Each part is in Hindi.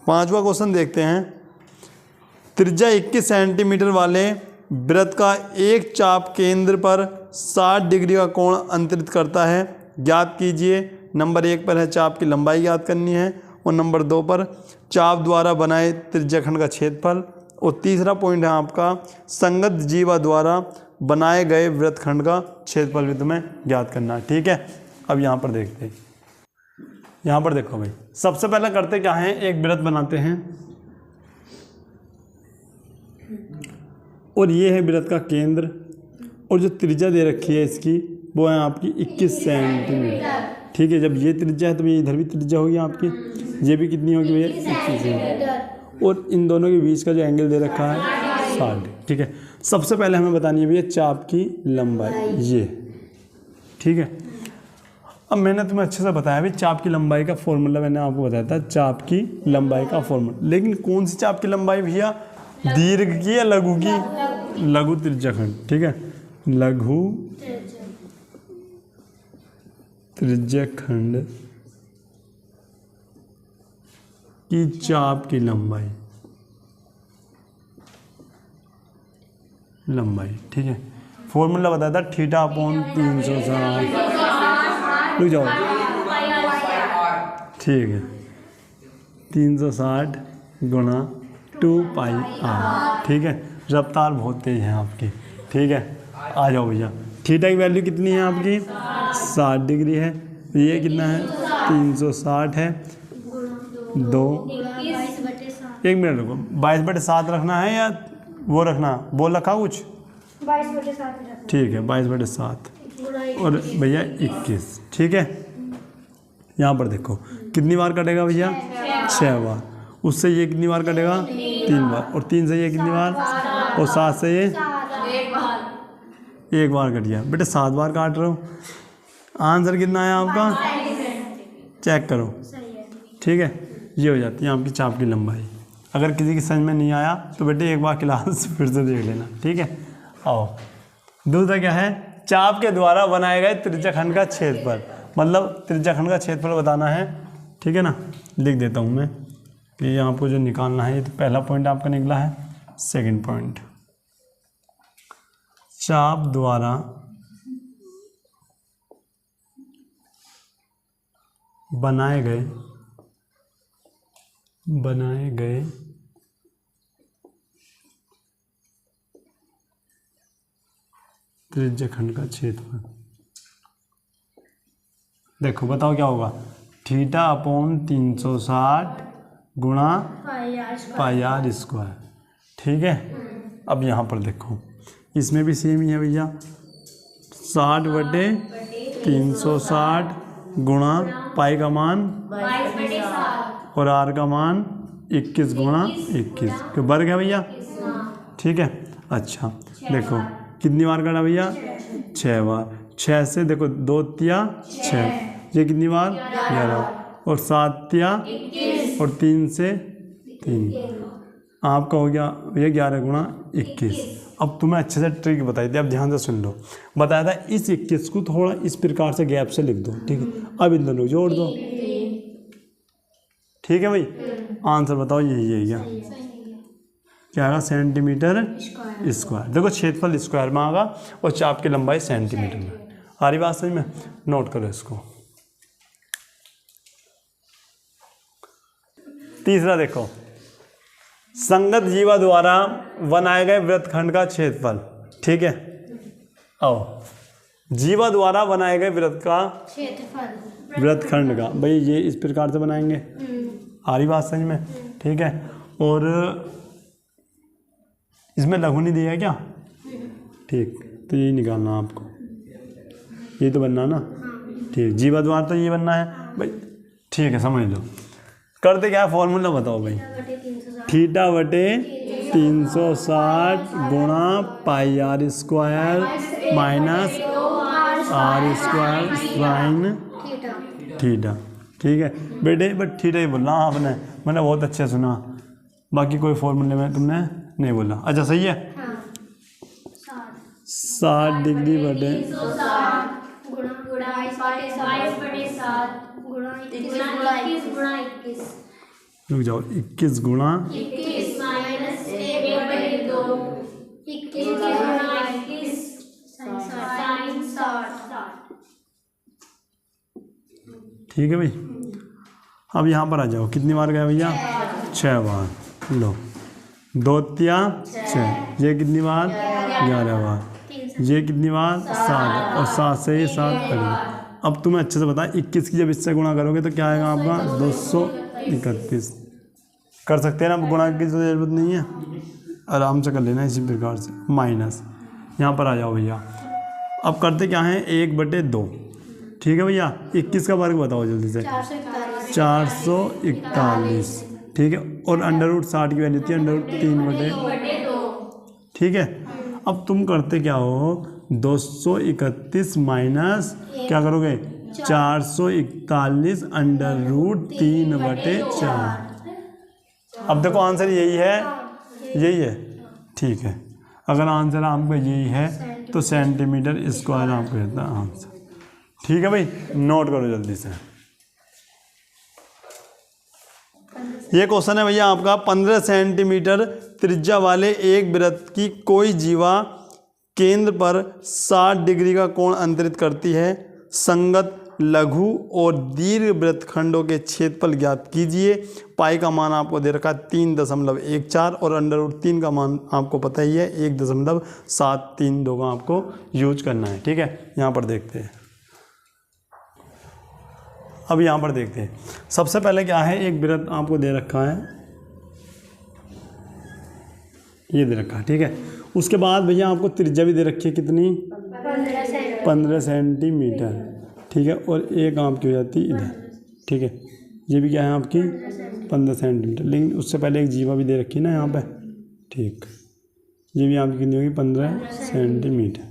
5वां क्वेश्चन देखते हैं। त्रिज्या 21 सेंटीमीटर वाले वृत्त का एक चाप केंद्र पर 60 डिग्री का कोण अंतरित करता है, ज्ञात कीजिए। नंबर 1 पर है चाप की लंबाई ज्ञात करनी है, और नंबर 2 पर चाप द्वारा बनाए त्रिज्याखंड का क्षेत्रफल, और तीसरा पॉइंट है आपका संगत जीवा द्वारा बनाए गए वृत्तखंड का क्षेत्रफल भी तुम्हें ज्ञात करना है। ठीक है, अब यहाँ पर देखते हैं। यहाँ पर देखो भाई, सबसे पहले करते क्या है, एक वृत्त बनाते हैं और ये है वृत्त का केंद्र, और जो त्रिज्या दे रखी है इसकी वो है आपकी 21 सेंटीमीटर। ठीक है, जब ये त्रिज्या है तो ये इधर भी त्रिज्या होगी आपकी, ये भी कितनी होगी भैया 21 सेंटीमीटर, और इन दोनों के बीच का जो एंगल दे रखा है 60। ठीक है, सबसे पहले हमें बतानी है भैया चाप की लंबाई, ये। ठीक है, अब मैंने तुम्हें अच्छे से बताया भाई चाप की लंबाई का फॉर्मूला मैंने आपको बताया था, चाप की लंबाई का फॉर्मूला। लेकिन कौन सी चाप की लंबाई भैया, दीर्घ की या लघु की? लघु त्रिज्याखंड। ठीक है, लघु त्रिज्याखंड की चाप की लंबाई। ठीक है, फॉर्मूला बताया था θ/360। रुक जाओ, ठीक है, 360 गुणा 2πr। ठीक है, रफ्तार बहुत तेज है आपकी। ठीक है, आ जाओ भैया, थीटा की वैल्यू कितनी है आपकी 60 डिग्री है, ये कितना है 360 है, 2 1 मिनट रुको, 22/7 रखना है या वो रखना, बोल रखा कुछ 22/7। ठीक है, 22/7 और भैया 21। ठीक है, यहाँ पर देखो कितनी बार कटेगा भैया 6 बार, उससे ये कितनी बार कटेगा 3 बार, और 3 से ये कितनी बार, और 7 से ये 1 बार कट गया। बेटे 7 बार काट रहे हो, आंसर कितना है आपका, चेक करो। ठीक है, ये हो जाती है आपकी चाप की लंबाई। अगर किसी की समझ में नहीं आया तो बेटे एक बार क्लास फिर से देख लेना। ठीक है, आओ दूसरा क्या है, चाप के द्वारा बनाए गए त्रिज्याखंड का क्षेत्रफल, मतलब त्रिज्याखंड का क्षेत्रफल बताना है। ठीक है ना, लिख देता हूँ मैं कि यहाँ पर जो निकालना है, ये तो पहला पॉइंट आपका निकला है। सेकंड पॉइंट, चाप द्वारा बनाए गए त्रिज्याखंड का क्षेत्रफल। देखो बताओ क्या होगा, θ/360 गुणा πr²। ठीक है, अब यहाँ पर देखो इसमें भी सेम ही है भैया, 60/360 गुणा पाई का मान 22/7 और आर का मान 21 गुणा 21 के वर्ग है भैया। ठीक है, अच्छा देखो कितनी बार कटा भैया 6 बार, 6 से देखो 2 तिया 6, ये कितनी बार 11, और 7 तिया 21, और 3 से 3, आपका हो गया भैया 11 गुणा 21। अब तुम्हें अच्छे से ट्रिक बताई थी, अब ध्यान से सुन लो। बताया था इस 21 को थोड़ा इस प्रकार से गैप से लिख दो। ठीक है, अब इन दोनों जोड़ दो। ठीक है भाई, आंसर बताओ, यही है क्या आएगा, सेंटीमीटर स्क्वायर। देखो क्षेत्रफल स्क्वायर में आएगा और चाप की लंबाई सेंटीमीटर में। आ रही बात समझ में, नोट करो इसको। तीसरा देखो, संगत जीवा द्वारा बनाए गए वृत्तखंड का क्षेत्रफल। ठीक है, आओ जीवा द्वारा बनाए गए वृत्त का क्षेत्रफल, वृत्तखंड का, भाई ये इस प्रकार से बनाएंगे। आ रही बात समझ में। ठीक है, और इसमें लघु नहीं दिया है क्या, ठीक, तो यही निकालना आपको, ये तो बनना ना। ठीक, जीवा द्वारा तो ये बनना है भाई। ठीक है, समझ लो। करते क्या है, फॉर्मूला बताओ भाई, θ/360 गुणा πr² minus r² sine theta. ठीक है बेटे, बट थीटा ही बोलना आपने, मैंने बहुत अच्छे सुना, बाकी कोई फॉर्मूले में तुमने नहीं बोला। अच्छा सही है, 60 डिग्री बटे 22/7 गुणा 21 रुक जाओ, 21 गुणा 21 माइनस 1/2 21 गुणा 21 साइन 60। ठीक है भाई। अब यहाँ पर आ जाओ, कितनी बार गया भैया? 6 बार। लो 2 तिया 6, ये कितनी बार? 11 बार। ये कितनी बार? 7, और 7 से ही 7 करेंगे। अब तुम्हें अच्छे से बता, 21 की जब इससे गुणा करोगे तो क्या आएगा आपका? 231। कर सकते हैं ना, गुणा की तो जरूरत नहीं है, आराम से कर लेना इसी प्रकार से। माइनस यहाँ पर आ जाओ भैया। अब करते क्या है? 1/2। ठीक है भैया। 21 का वर्ग बताओ जल्दी से। 441। ठीक है। और √60 की वैल्यू थी √3/2। ठीक है। अब तुम करते क्या हो? 231 माइनस क्या करोगे? 441 √3/4। अब देखो आंसर यही है, यही है। ठीक है। अगर आंसर आपका यही है तो सेंटीमीटर स्क्वायर आपको कहता है आंसर। ठीक है भाई, नोट करो जल्दी से। ये क्वेश्चन है भैया आपका, 15 सेंटीमीटर त्रिज्या वाले एक वृत्त की कोई जीवा केंद्र पर 60 डिग्री का कोण अंतरित करती है। संगत लघु और दीर्घ वृत्तखंडों के क्षेत्रफल ज्ञात कीजिए। पाई का मान आपको दे रखा है 3.14 और √3 का मान आपको पता ही है 1.732 का आपको यूज करना है। ठीक है। यहाँ पर देखते हैं। अब यहाँ पर देखते हैं, सबसे पहले क्या है? एक वृत्त आपको दे रखा है, ये दे रखा है। ठीक है। उसके बाद भैया आपको त्रिज्या भी दे रखी है, कितनी? 15 सेंटीमीटर। ठीक है। और एक आपकी हो जाती है इधर। ठीक है। ये भी क्या है आपकी? 15 सेंटीमीटर। लेकिन उससे पहले एक जीवा भी दे रखी है ना यहाँ पे। ठीक। ये भी आपकी कितनी होगी? 15 सेंटीमीटर।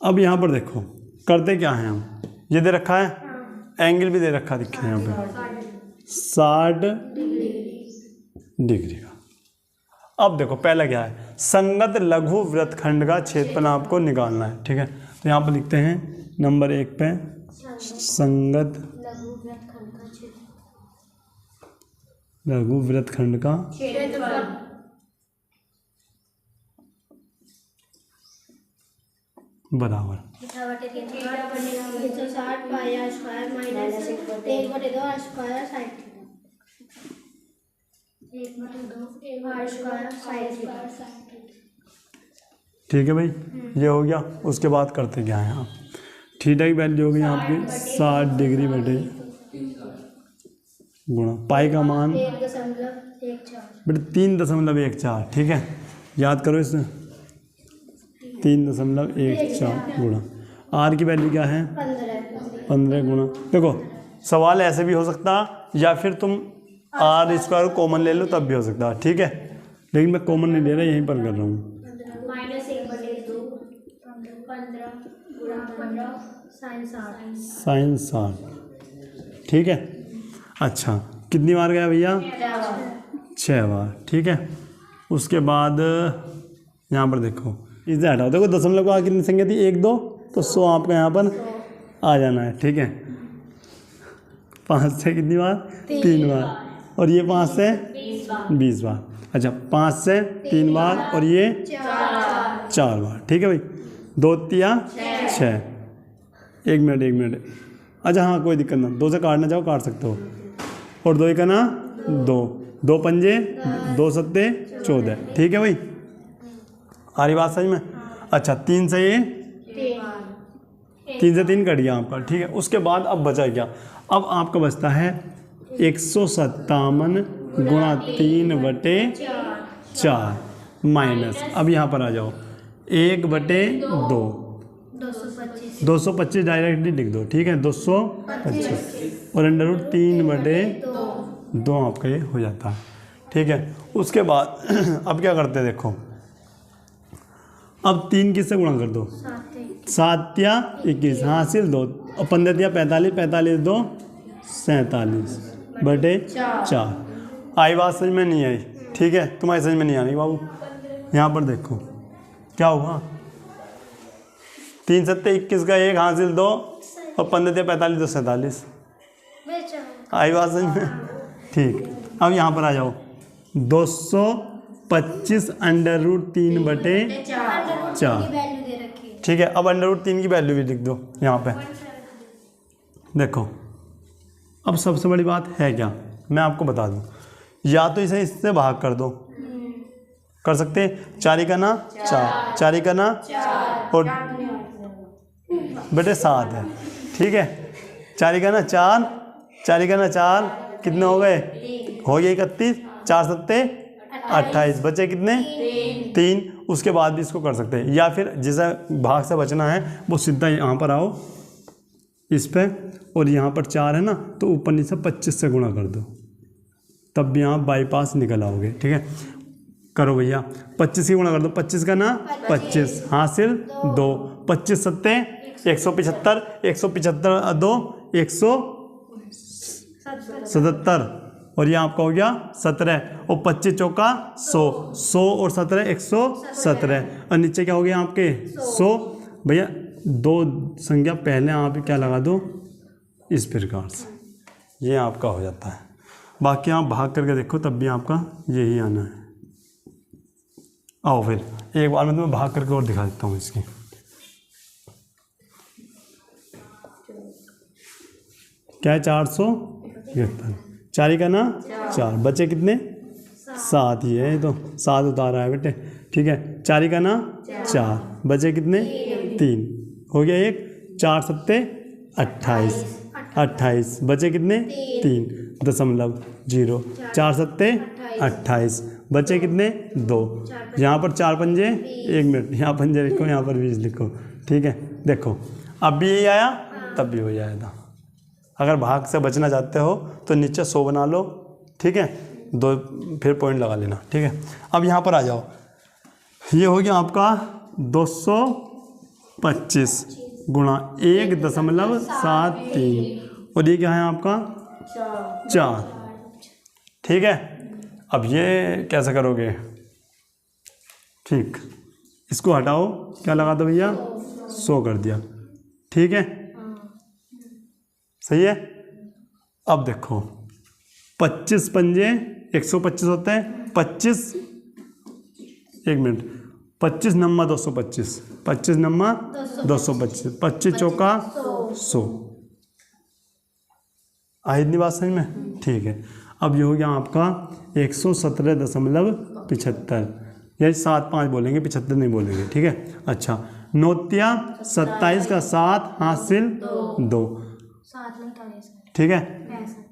अब यहाँ पर देखो, करते क्या है हम? ये दे रखा है, एंगल भी दे रखा दिख रहा है यहाँ पे 60 डिग्री का। अब देखो पहला क्या है? संगत लघु वृत्तखंड का क्षेत्रफल आपको निकालना है। ठीक है। तो यहाँ पर लिखते हैं नंबर 1 पे, संगत लघु वृत्तखंड का बराबर 160 पाई r square minus 1/2 r square sine 1/2 r square sine. ठीक है भाई, ये हो गया। उसके बाद करते क्या है आप? थीटा की वैल्यू होगी आपकी 60 डिग्री बटे गुणा पाई का मान 3.14। ठीक है। याद करो इसे, 3.14 गुणा आर की वैल्यू क्या है? 15 गुणा। देखो सवाल ऐसे भी हो सकता, या फिर तुम आर स्क्वायर कॉमन ले लो तब भी हो सकता। ठीक है। लेकिन मैं कॉमन नहीं ले रहा, यहीं पर कर रहा हूँ। साइन 60। ठीक है। अच्छा, कितनी बार गया भैया? 6 बार। ठीक है। उसके बाद यहाँ पर देखो, इसे हटाओ। देखो दशमलव को आगे कितनी संख्या थी? 1 2, तो 100 आपका यहाँ पर आ जाना है। ठीक है। 5 से कितनी बार? 3 बार। और ये 5 से 20 बार। अच्छा, 5 से 3 बार और ये 4 बार। ठीक है भाई। 2 तिया 6। 1 मिनट। अच्छा हाँ, कोई दिक्कत ना, 2 से काटना चाहो काट सकते हो। और 2 का ना 2 पंजे 2 सत्ते 14। ठीक है भाई, आ रही बात समझ में? अच्छा, 3 से ये 3 से 3 कट गया आपका। ठीक है। उसके बाद अब बचा क्या? अब आपका बचता है 157 गुणा 3/4 माइनस, अब यहाँ पर आ जाओ 1/2, 225 डायरेक्टली लिख दो। ठीक है। 225 और √3/2 आपका ये हो जाता है। ठीक है। उसके बाद अब क्या करते हैं? देखो अब 3 किससे गुणा कर दो? 7 या 21 हासिल 2 और 15 या 45, 45 2 47/4। आई बात समझ में नहीं आई? ठीक है। तुम्हारी समझ में नहीं आ रही बाबू? यहाँ पर देखो क्या हुआ, 3 सत्ते 21 का 1 हासिल 2 और 15 या 45 2 47। आई बात समझ में? ठीक। अब यहाँ पर आ जाओ, 225 √3/4। वैल्यू दे रखी है। ठीक है, अब √3 की वैल्यू भी लिख दो यहाँ पे। देखो अब सबसे बड़ी बात है क्या, मैं आपको बता दूं, या तो इसे इससे भाग कर दो, कर सकते, 4 का ना 4, 4 का ना और बेटे 7 है। ठीक है, 4 का ना 4, 4 का ना 4, कितने हो गए, हो गए 31, 4 सत्ते 28, बचे कितने 3। उसके बाद भी इसको कर सकते हैं, या फिर जिसे भाग से बचना है वो सीधा यहाँ पर आओ इस पे, और यहाँ पर 4 है ना तो ऊपर नीचे 25 से गुणा कर दो, तब भी यहाँ बाईपास निकल आओगे। ठीक है, करो भैया, 25 की गुणा कर दो, 25 का ना 25 हासिल 2, 25 सत्ते 175, 175 2 177, और ये आपका हो गया 17, और 25 चौका 100, 100 और 17 117, और नीचे क्या हो गया आपके 100। भैया 2 संख्या पहले आप क्या लगा दो इस प्रकार से, ये आपका हो जाता है। बाकी आप भाग करके देखो तब भी आपका यही आना है। आओ फिर एक बार मैं तुम्हें भाग करके और दिखा देता हूँ इसकी। क्या है 471, 4 का ना 4, बचे कितने 7 ही है, तो 7 उतारा है बेटे। ठीक है, 4 का ना 4, बचे कितने 3, हो गया 1, 4 सत्ते 28, 28 बचे कितने 3, 0.0, 4 सत्ते 28, बचे कितने 2, यहाँ पर 4 पंजे, 1 मिनट, यहाँ पंजे लिखो, यहाँ पर 20 लिखो। ठीक है, देखो अब भी यही आया तब भी हो जाएगा। अगर भाग से बचना चाहते हो तो नीचे 100 बना लो। ठीक है, 2 फिर पॉइंट लगा लेना। ठीक है, अब यहाँ पर आ जाओ, ये हो गया आपका 225 गुणा 1.73, और ये क्या है आपका 4। ठीक है, अब ये कैसे करोगे, ठीक, इसको हटाओ, क्या लगा दो भैया 100 कर दिया। ठीक है, सही है। अब देखो 25 पंजे 125 होते हैं, 25, 1 मिनट, 25 नम्मा 225, 25 नम्मा 225, 25 चौका 100। आई इतनी बात समझ में। ठीक है, अब ये हो गया आपका 117.75, यही 7 5 बोलेंगे, 75 नहीं बोलेंगे। ठीक है, अच्छा, 9 27 का 7 हासिल 2। ठीक है,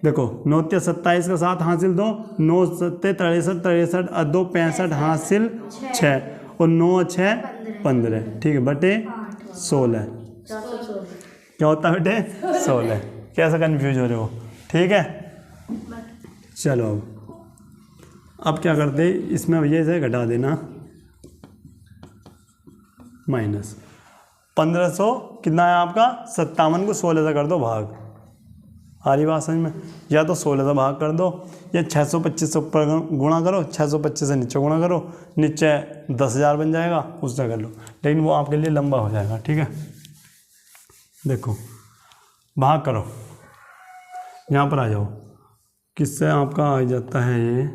देखो 9 27 का 7 हासिल 2, 9 7 63 63 2 65 हासिल 6, और 9 6 15। ठीक है, बटे 16, क्या होता है बेटे 16। कैसा कन्फ्यूज हो रहे हो। ठीक है, चलो अब क्या करते, इसमें ये से घटा देना, माइनस 1500 कितना है आपका 57 को 16 से कर दो भाग। आ रही बात समझ में, या तो 16 से भाग कर दो, या 625 से ऊपर गुणा करो, 625 से नीचे गुणा करो, नीचे 10,000 बन जाएगा, उससे कर लो, लेकिन वो आपके लिए लंबा हो जाएगा। ठीक है, देखो भाग करो, यहाँ पर आ जाओ, किससे आपका आ जाता है ये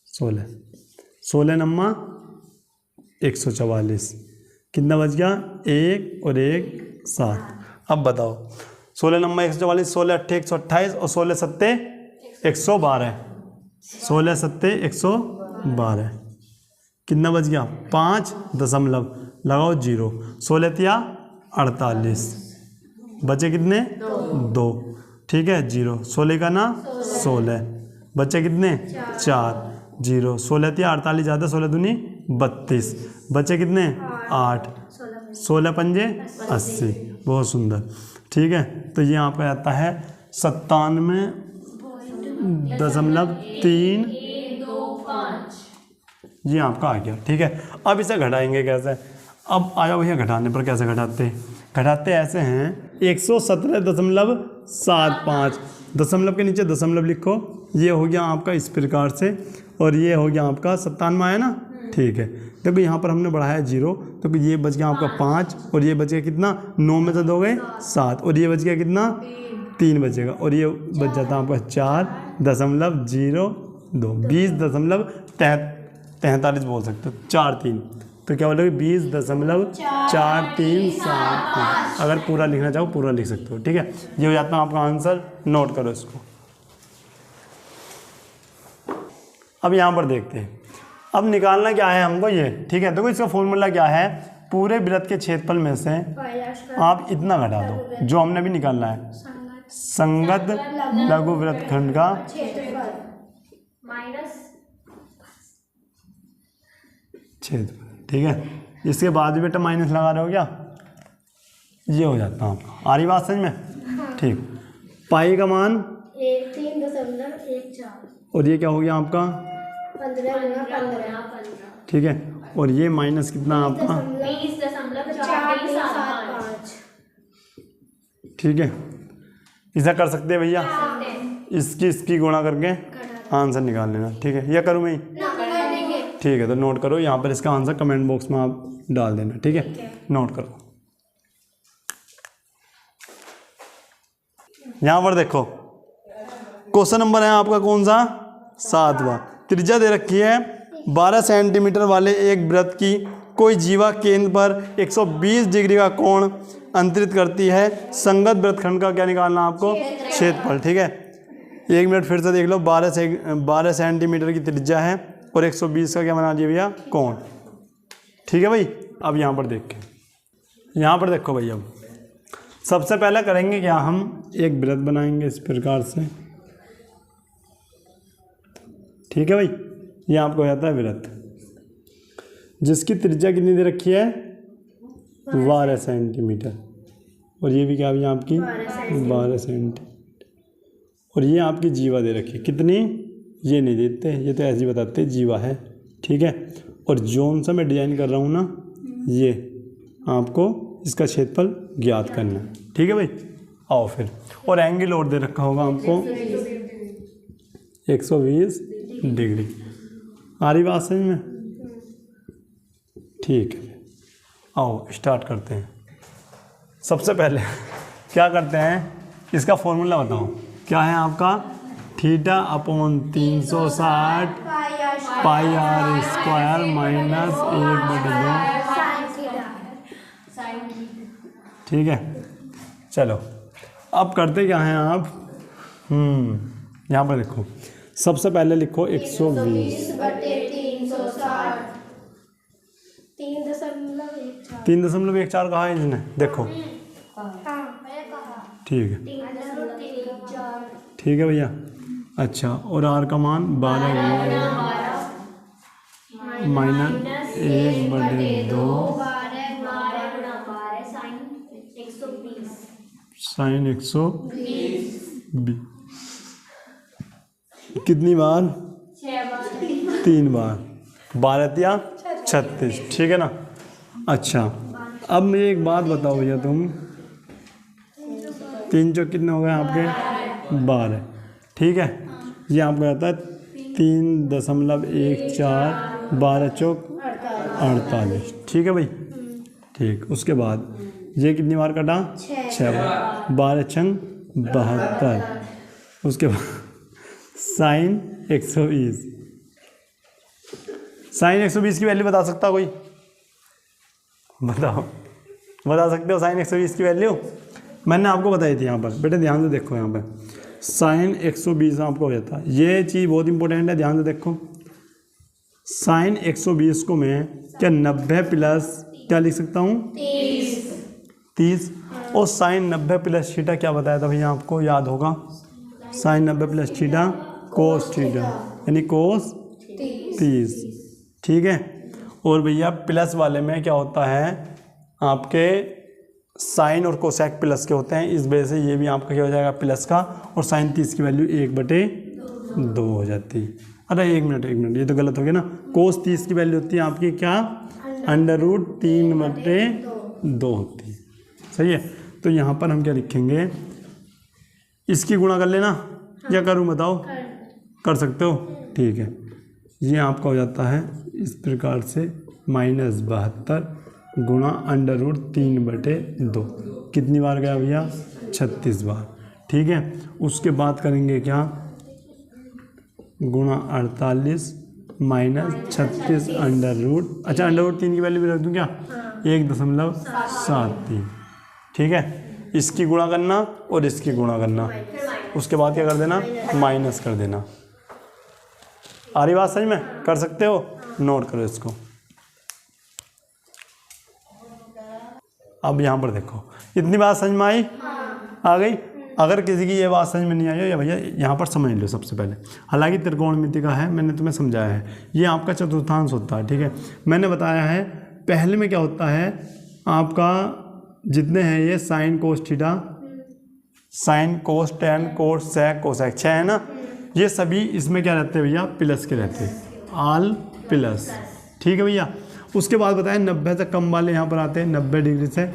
16, 16 नम्मा 144, कितना बच गया 1 और 1 7। अब बताओ 16 नंबर 144, 16 8 128 और 16 7 112, 16 7 112, कितना बच गया 5 दशमलव लगाओ 0, 16 तिया 48, बचे कितने 2। ठीक है, 0, 16 का ना 16, बचे कितने 4, 0, 16 तिया 48 ज़्यादा, 16 दूनी 32, बचे कितने 8, 16 पंजे 80। बहुत सुंदर। ठीक है, तो ये आपका आता है 97.3, ये आपका आ गया। ठीक है, अब इसे घटाएंगे कैसे, अब आया भैया घटाने पर कैसे घटाते ऐसे हैं 117.75, दशमलव के नीचे दशमलव लिखो, ये हो गया आपका इस प्रकार से, और ये हो गया आपका 97 आया ना। ठीक है, देखो यहाँ पर हमने बढ़ाया 0, तो ये बच गया आपका 5, और ये बच गया कितना 9 में से 2 गए 7, और ये बच गया कितना 3 बचेगा और ये बच जाता है आपका 4.02 20.43 बोल सकते हो 43 तो क्या बोलोगे 20.4375 अगर पूरा लिखना चाहो पूरा लिख सकते हो। ठीक है, ये हो जाता है आपका आंसर, नोट करो इसको। अब यहाँ पर देखते हैं, अब निकालना क्या है हमको ये। ठीक है, देखो इसका फॉर्मूला क्या है, पूरे वृत्त के क्षेत्रफल में से आप इतना घटा दो जो हमने भी निकालना है, संगत लघु वृत्तखंड का क्षेत्रफल। ठीक है, इसके बाद भी बेटा माइनस लगा रहे हो क्या, ये हो जाता है आपका। आ रही बात समझ में? ठीक, पाई का मान 3.14 और ये क्या हो गया आपका 15 गुना 15। ठीक है, और ये माइनस कितना आपका 20.475। ठीक है, ऐसा कर सकते हैं भैया, इसकी गुणा करके आंसर निकाल लेना। ठीक है, या करूँ मैं? ठीक है, तो नोट करो यहाँ पर, इसका आंसर कमेंट बॉक्स में आप डाल देना। ठीक है, नोट करो। यहाँ पर देखो क्वेश्चन नंबर है आपका कौन सा, 7वां। त्रिज्या दे रखी है 12 सेंटीमीटर वाले एक वृत्त की कोई जीवा केंद्र पर 120 डिग्री का कोण अंतरित करती है, संगत वृत्तखंड का क्या निकालना आपको, क्षेत्रफल। ठीक है, 1 मिनट फिर से देख लो, 12 सेंटीमीटर की त्रिज्या है और 120 का क्या बना दिया भैया, कोण। ठीक है भाई, अब यहाँ पर देख के, यहाँ पर देखो भाई, अब सबसे पहले करेंगे क्या, हम एक वृत्त बनाएंगे इस प्रकार से। ठीक है भाई, ये आपको हो जाता है वृत्त जिसकी त्रिज्या कितनी दे रखी है, 12 सेंटीमीटर, और ये भी क्या भैया आपकी 12 सेंटीमीटर, और ये आपकी जीवा दे रखी है कितनी, ये नहीं देते, ये तो ऐसे ही बताते जीवा है। ठीक है, और जोन सा मैं डिजाइन कर रहा हूँ ना, ये आपको इसका क्षेत्रफल ज्ञात करना है। ठीक है भाई, आओ फिर, और एंगल और दे रखा होगा आपको 120 डिग्री। आ रही बात समझ में? ठीक है, आओ स्टार्ट करते हैं। सबसे पहले क्या करते हैं, इसका फॉर्मूला बताओ क्या है आपका, θ/360 पाई आर स्क्वायर माइनस 1/2। ठीक है, चलो अब करते क्या हैं आप, यहाँ पर देखो, सबसे पहले लिखो 120 3.14 कहा है इसने, देखो। ठीक है, ठीक है भैया। अच्छा, और आर का मान 12 माइनस 1/2 साइन 120 कितनी बार, 3 बार, 12 या 36। ठीक है ना। अच्छा, अब मुझे एक बात बताओ भैया, तुम 3 चौक कितने हो गए आपके, 12। ठीक है, ये आपको आता है 3.14, 12 चौक 48। ठीक है भाई, ठीक। उसके बाद ये कितनी बार कटा, 6 बार, 12 छंग 72। उसके बाद साइन 120, साइन 120 की वैल्यू बता सकता कोई, बताओ, बता सकते हो साइन 120 की वैल्यू? मैंने आपको बताई थी। यहाँ पर बेटे ध्यान से देखो, यहाँ पर साइन 120 आपको हो जाता है। ये चीज़ बहुत इंपॉर्टेंट है, ध्यान से देखो। साइन 120 को मैं क्या 90 प्लस क्या लिख सकता हूँ, 30। और साइन 90 प्लस थीटा क्या बताया था भैया, आपको याद होगा, sine 90 plus theta cos theta, यानी कोस 30। ठीक है, और भैया प्लस वाले में क्या होता है, आपके साइन और कोसेक प्लस के होते हैं, इस वजह से ये भी आपका क्या हो जाएगा, प्लस का। और साइन 30 की वैल्यू 1/2 हो जाती है। अरे एक मिनट, ये तो गलत हो गया ना। कोस 30 की वैल्यू होती है आपकी क्या, √3/2 होती है। सही है, तो यहाँ पर हम क्या लिखेंगे, इसकी गुणा कर लेना या करूँ, बताओ, कर सकते हो। ठीक है, ये आपका हो जाता है इस प्रकार से -72 गुणा √3/2। कितनी बार गया भैया, 36 बार। ठीक है। उसके बाद करेंगे क्या, गुणा 48 माइनस 36 अंडर रूट, अच्छा अंडर रूट 3 की वैल्यू भी रख दूँ क्या, 1.73, ठीक है। इसकी गुणा करना और इसकी गुणा करना, उसके बाद क्या कर देना, माइनस कर देना। आ रही बात समझ में, कर सकते हो, नोट करो इसको। अब यहाँ पर देखो, इतनी बात समझ में आई, आ गई। अगर किसी की ये बात समझ में नहीं आई हो या भैया यहाँ पर समझ लो सबसे पहले, हालांकि त्रिकोणमिति का है, मैंने तुम्हें समझाया है, ये आपका चतुर्थांश होता है, ठीक है। मैंने बताया है पहले में क्या होता है, आपका जितने हैं ये sine cos theta, sine cos tan cos sec cosec 6 है ना, ये सभी इसमें क्या रहते हैं भैया, प्लस के रहते हैं, ऑल प्लस, ठीक है भैया। उसके बाद बताएं 90 से कम वाले यहाँ पर आते हैं, 90 डिग्री से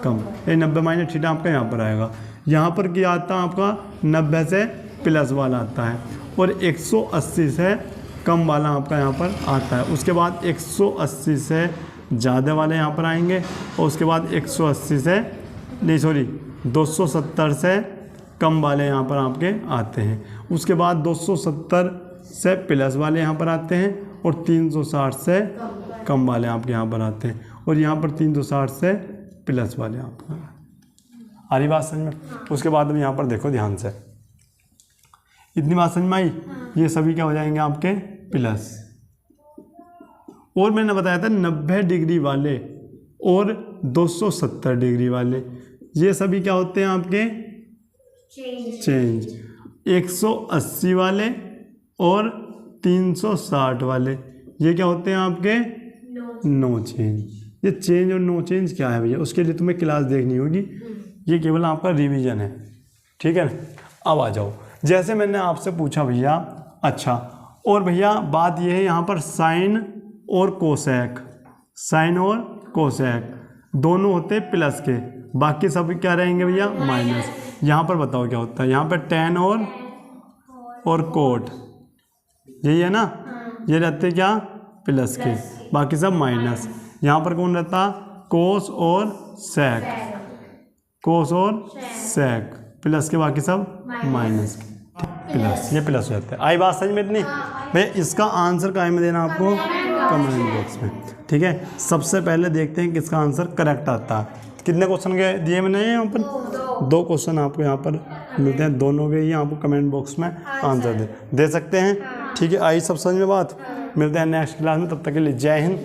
कम, ये 90 माइनस थीटा आपका यहाँ पर आएगा। यहाँ पर क्या आता है आपका 90 से प्लस वाला आता है, और 180 से कम वाला आपका यहाँ पर आता है। उसके बाद 180 से ज़्यादा वाले यहाँ पर आएंगे, और उसके बाद 180 से नहीं सॉरी 270 से कम वाले यहाँ पर आपके आते हैं। उसके बाद 270 से प्लस वाले यहाँ पर आते हैं, और 360 से कम वाले आपके यहाँ पर आते हैं, और यहाँ पर 360 से प्लस वाले आपका। आ रही बात समझ में। उसके बाद अब यहाँ पर देखो ध्यान से, इतनी बात समझ में आई, ये सभी क्या हो जाएंगे आपके प्लस। और मैंने बताया था 90 डिग्री वाले और 270 डिग्री वाले, ये सभी क्या होते हैं आपके चेंज। 180 वाले और 360 वाले, ये क्या होते हैं आपके नो चेंज। ये चेंज और नो चेंज क्या है भैया, उसके लिए तुम्हें क्लास देखनी होगी, ये केवल आपका रिवीजन है, ठीक है। अब आ जाओ, जैसे मैंने आपसे पूछा भैया, अच्छा और भैया बात ये है यहाँ पर साइन और कोसेक, साइन और कोसेक दोनों होते हैं प्लस के, बाकी सब क्या रहेंगे भैया माइनस। यहाँ पर बताओ क्या होता है, यहाँ पर टेन और कोट, यही है ना, ये रहते क्या प्लस के, बाकी सब माइनस। यहाँ पर कौन रहता, कोस और सेक, कोस और सेक, प्लस के बाकी सब माइनस के, प्लस, ये प्लस रहते हैं। आई बात समझ में इतनी भैया। इसका आंसर कहाँ में देना आपको, कमेंट बॉक्स में, ठीक है। सबसे पहले देखते हैं किसका आंसर करेक्ट आता है। कितने क्वेश्चन के दिए मैंने यहाँ पर, 2 क्वेश्चन आपको यहाँ पर मिलते हैं, दोनों के ही आपको कमेंट बॉक्स में आंसर दे सकते हैं, ठीक है। आई सब समझ में बात। मिलते हैं नेक्स्ट क्लास में, तब तक के लिए जय हिंद।